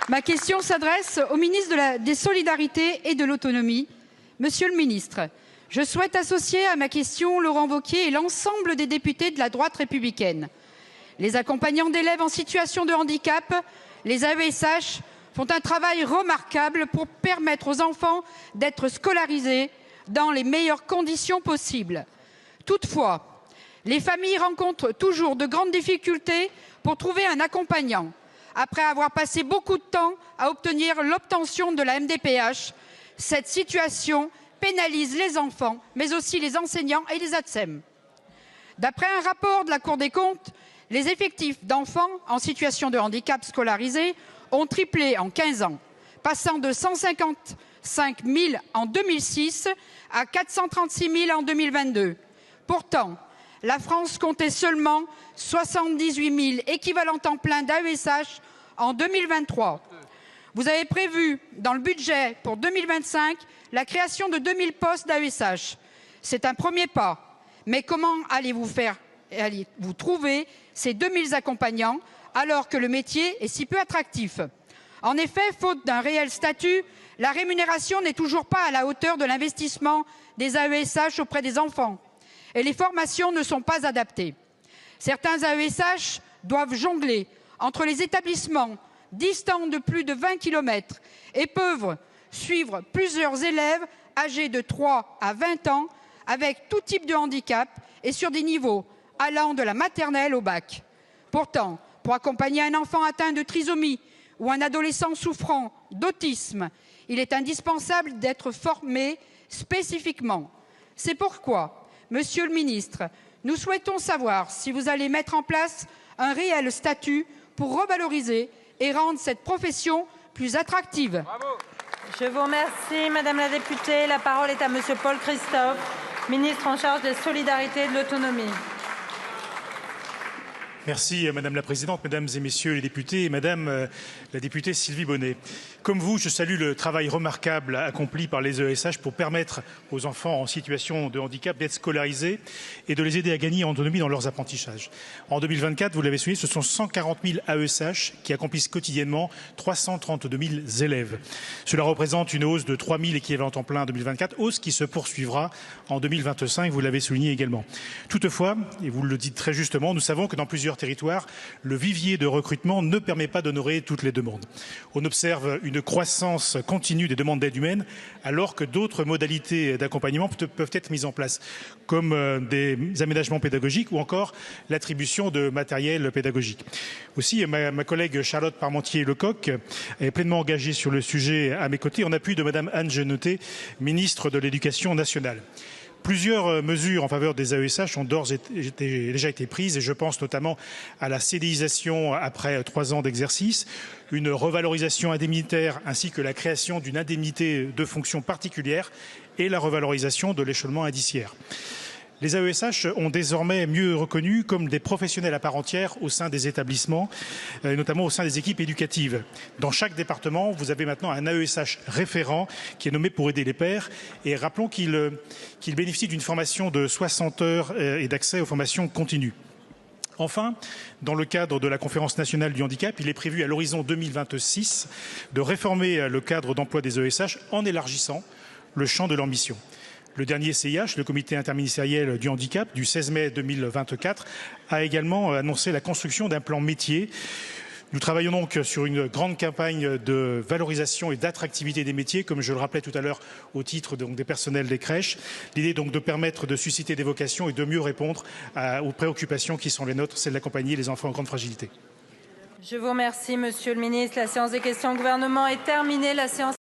Ma question s'adresse au ministre des Solidarités et de l'Autonomie. Monsieur le ministre, je souhaite associer à ma question Laurent Wauquiez et l'ensemble des députés de la droite républicaine. Les accompagnants d'élèves en situation de handicap, les AESH, font un travail remarquable pour permettre aux enfants d'être scolarisés dans les meilleures conditions possibles. Toutefois, les familles rencontrent toujours de grandes difficultés pour trouver un accompagnant, après avoir passé beaucoup de temps à obtenir l'obtention de la MDPH. Cette situation pénalise les enfants, mais aussi les enseignants et les ATSEM. D'après un rapport de la Cour des comptes, les effectifs d'enfants en situation de handicap scolarisés ont triplé en 15 ans, passant de 155 000 en 2006 à 436 000 en 2022. Pourtant, la France comptait seulement 78 000 équivalents temps plein d'AESH en 2023. Vous avez prévu dans le budget pour 2025 la création de 2000 postes d'AESH. C'est un premier pas. Mais comment allez-vous trouver ces 2000 accompagnants alors que le métier est si peu attractif? En effet, faute d'un réel statut, la rémunération n'est toujours pas à la hauteur de l'investissement des AESH auprès des enfants. Et les formations ne sont pas adaptées. Certains AESH doivent jongler entre les établissements distants de plus de 20 km et peuvent suivre plusieurs élèves âgés de 3 à 20 ans avec tout type de handicap et sur des niveaux allant de la maternelle au bac. Pourtant, pour accompagner un enfant atteint de trisomie ou un adolescent souffrant d'autisme, il est indispensable d'être formé spécifiquement. C'est pourquoi, Monsieur le ministre, nous souhaitons savoir si vous allez mettre en place un réel statut pour revaloriser et rendre cette profession plus attractive. Bravo. Je vous remercie, Madame la députée. La parole est à Monsieur Paul Christophe, ministre en charge des solidarités et de l'autonomie. Merci Madame la Présidente, Mesdames et Messieurs les députés et Madame la députée Sylvie Bonnet. Comme vous, je salue le travail remarquable accompli par les AESH pour permettre aux enfants en situation de handicap d'être scolarisés et de les aider à gagner en autonomie dans leurs apprentissages. En 2024, vous l'avez souligné, ce sont 140 000 AESH qui accomplissent quotidiennement 332 000 élèves. Cela représente une hausse de 3 000 équivalents temps plein en 2024, hausse qui se poursuivra en 2025, vous l'avez souligné également. Toutefois, et vous le dites très justement, nous savons que dans plusieurs territoires, le vivier de recrutement ne permet pas d'honorer toutes les demandes. On observe une croissance continue des demandes d'aide humaine, alors que d'autres modalités d'accompagnement peuvent être mises en place, comme des aménagements pédagogiques ou encore l'attribution de matériel pédagogique. Aussi, ma collègue Charlotte Parmentier-Lecoq est pleinement engagée sur le sujet à mes côtés, en appui de Madame Anne Genotté, ministre de l'Éducation nationale. Plusieurs mesures en faveur des AESH ont déjà été prises et je pense notamment à la CDIsation après 3 ans d'exercice, une revalorisation indemnitaire ainsi que la création d'une indemnité de fonction particulière et la revalorisation de l'échelonnement indiciaire. Les AESH ont désormais mieux reconnu comme des professionnels à part entière au sein des établissements, notamment au sein des équipes éducatives. Dans chaque département, vous avez maintenant un AESH référent qui est nommé pour aider les pairs. Et rappelons qu'il bénéficie d'une formation de 60 heures et d'accès aux formations continues. Enfin, dans le cadre de la Conférence nationale du handicap, il est prévu à l'horizon 2026 de réformer le cadre d'emploi des AESH en élargissant le champ de leur mission. Le dernier CIH, le comité interministériel du handicap, du 16 mai 2024, a également annoncé la construction d'un plan métier. Nous travaillons donc sur une grande campagne de valorisation et d'attractivité des métiers, comme je le rappelais tout à l'heure au titre des personnels des crèches. L'idée est donc de permettre de susciter des vocations et de mieux répondre aux préoccupations qui sont les nôtres, celle d'accompagner les enfants en grande fragilité. Je vous remercie, Monsieur le ministre. La séance des questions au gouvernement est terminée. La séance